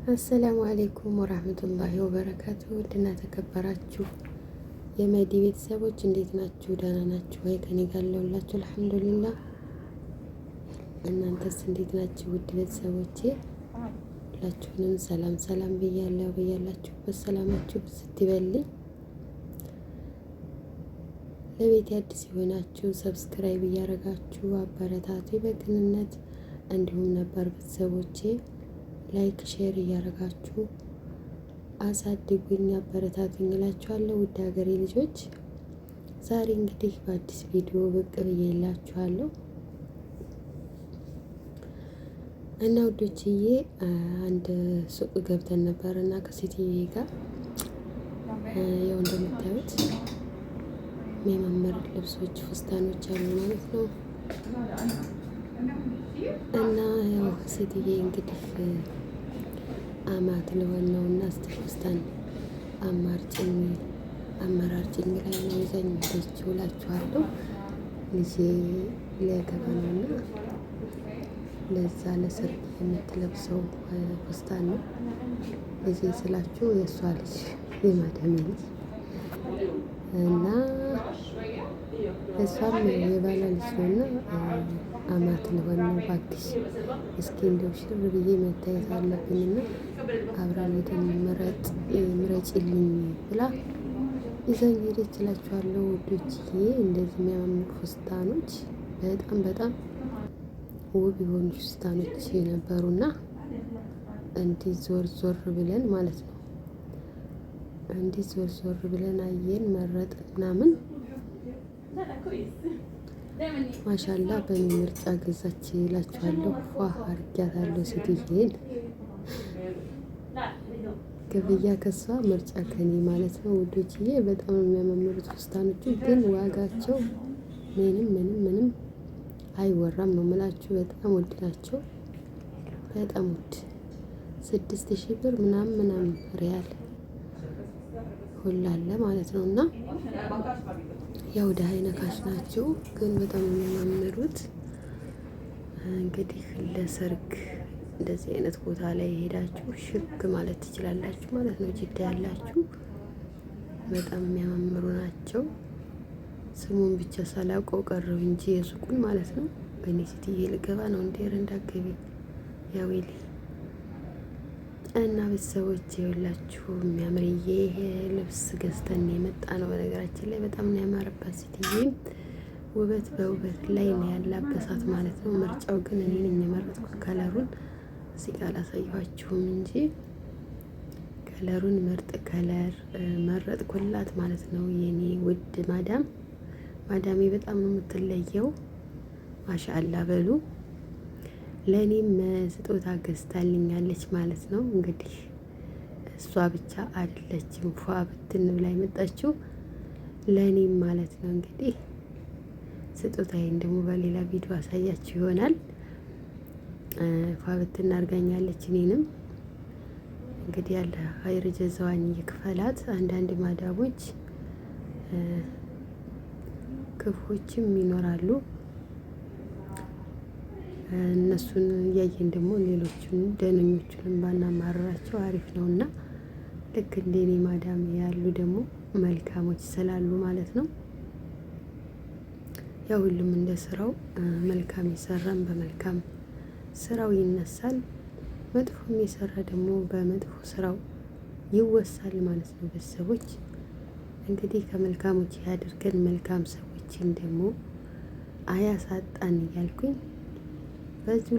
አሰላሙ አሌይኩም ወራህመቱላሂ ወበረካቱ። ውድና ተከበራችሁ የመዲ ቤተሰቦች እንዴት ናችሁ? ደህና ናችሁ ወይ? ከኔ ጋር አለሁላችሁ አልሐምዱሊላህ። እናንተስ እንዴት ናችሁ? ውድ ቤተሰቦቼ ሁላችሁንም ሰላም ሰላም ብያለሁ። በያላችሁበት ሰላማችሁ ስትበልኝ። ለቤት አዲስ የሆናችሁ ሰብስክራይብ እያደረጋችሁ አበረታቱ በቅንነት፣ እንዲሁም ነበር ቤተሰቦቼ ላይክ ሼር እያደረጋችሁ አሳድጉኝ አበረታቱኝ እላችኋለሁ። ውድ ሀገሬ ልጆች ዛሬ እንግዲህ በአዲስ ቪዲዮ ብቅ ብዬላችኋለሁ እና ውዶችዬ አንድ ሱቅ ገብተን ነበር እና ከሴትዬ ጋር ያው እንደምታዩት የሚያማምር ልብሶች ፍስታኖች አሉ ማለት ነው። እና ያው ሴትዬ እንግዲህ አማት ለሆን ነው እና እስቲ ፍስታን አመራርጭኝ ላይ ነው ይዘኝ ደች ውላችኋለሁ። ልጄ ሊያገባ ነው እና ለዛ ለሰርግ የምትለብሰው ፍስታን ነው። ልጄ ስላችሁ የእሷ ልጅ የማዳሜ ልጅ እና እሷም የባላ ልጅ ነውና አማት ለሆን ነው ባክሽ እስኪ እንደው ሽር ብዬ መታየት አለብኝና አብረን ሄደን ምረጭልኝ ብላ ይዘኝ ሄደች እላችኋለሁ ውዶችዬ። እንደዚህ የሚያማምሩ ፍስታኖች በጣም ውብ የሆኑ ፍስታኖች ነበሩና እንዲህ ዞር ብለን ማለት ነው እንዲህ ዞር ብለን አየን መረጥን ምናምን ማሻላ በእኔ ምርጫ ገዛች እላችኋለሁ። ፏ አርጊያታለሁ ሴትዬን ገበያ ከሷ ምርጫ ከኔ ማለት ነው ውዶችዬ። በጣም የሚያማምሩት ፍስታኖቹ ግን ዋጋቸው ምንም አይወራም ነው የምላችሁ። በጣም ውድ ናቸው። በጣም ውድ 6000 ብር ምናምን ሪያል ሁላ አለ ማለት ነው። እና ያው ደሃ አይነካሽ ናቸው ግን በጣም የሚያማምሩት። እንግዲህ ለሰርግ እንደዚህ አይነት ቦታ ላይ ሄዳችሁ ሽክ ማለት ትችላላችሁ ማለት ነው። ጅዳ ያላችሁ በጣም የሚያማምሩ ናቸው። ስሙን ብቻ ሳላውቀው ቀረው እንጂ የሱቁን ማለት ነው። በእኔ ሴትዬ ልገባ ነው እንዴር እንዳገቢ ያዌሊ እና ቤተሰቦች የሁላችሁ የሚያምርዬ ልብስ ገዝተን የመጣ ነው። በነገራችን ላይ በጣም ነው ያማረባት ሴትዬም ውበት በውበት ላይ ነው ያላበሳት ማለት ነው። ምርጫው ግን እኔ ነኝ የመረጥኩት። ከለሩን እዚህ ጋር አላሳየኋችሁም እንጂ ከለሩን ምርጥ ከለር መረጥኩላት ማለት ነው። የኔ ውድ ማዳሜ በጣም ነው የምትለየው። ማሻአላ በሉ። ለእኔም ስጦታ ገዝታልኛለች ማለት ነው። እንግዲህ እሷ ብቻ አይደለችም ፏ ብትን ብላ የመጣችው ለእኔም ማለት ነው። እንግዲህ ስጦታዬን ደግሞ በሌላ ቪዲዮ አሳያችሁ ይሆናል። ፏ ብትን አድርጋኛለች እኔንም። እንግዲህ ያለ ኸይር ጀዛዋን ይክፈላት። አንዳንድ ማዳሞች ክፎችም ይኖራሉ። እነሱን እያየን ደግሞ ሌሎቹን ደነኞቹንም ባናማርራቸው አሪፍ ነውና ልክ እንደኔ ማዳም ያሉ ደግሞ መልካሞች ስላሉ ማለት ነው። ያው ሁሉም እንደ ስራው መልካም የሰራም በመልካም ስራው ይነሳል፣ መጥፎም የሰራ ደግሞ በመጥፎ ስራው ይወሳል ማለት ነው። ቤተሰቦች እንግዲህ ከመልካሞች ያድርገን፣ መልካም ሰዎችን ደግሞ አያሳጣን እያልኩኝ በዚሁ